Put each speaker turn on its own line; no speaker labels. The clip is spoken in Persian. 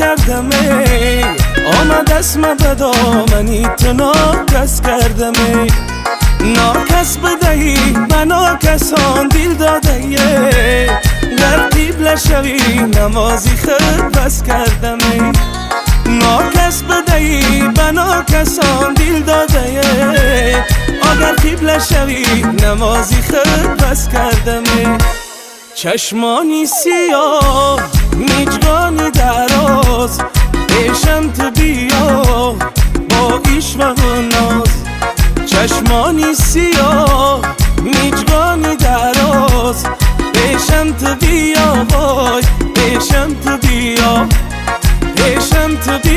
کردم ای آمد اسم به دامنی تو ناکس کردم ای ناکس بدهی به ناکسان دل داده ای گر قبله شوی نمازی خود بس کردم ای ناکس بدهی به ناکسان دل داده ای اگر قبله شوی نمازی خود بس کردم ای چشمانی سیاه میجگانی دراز پیشم تو بیا با عشق و ناز چشمانی سیاه میجگانی دراز پیشم تو بیا وای پیشم تو بیا پیشم تو بیا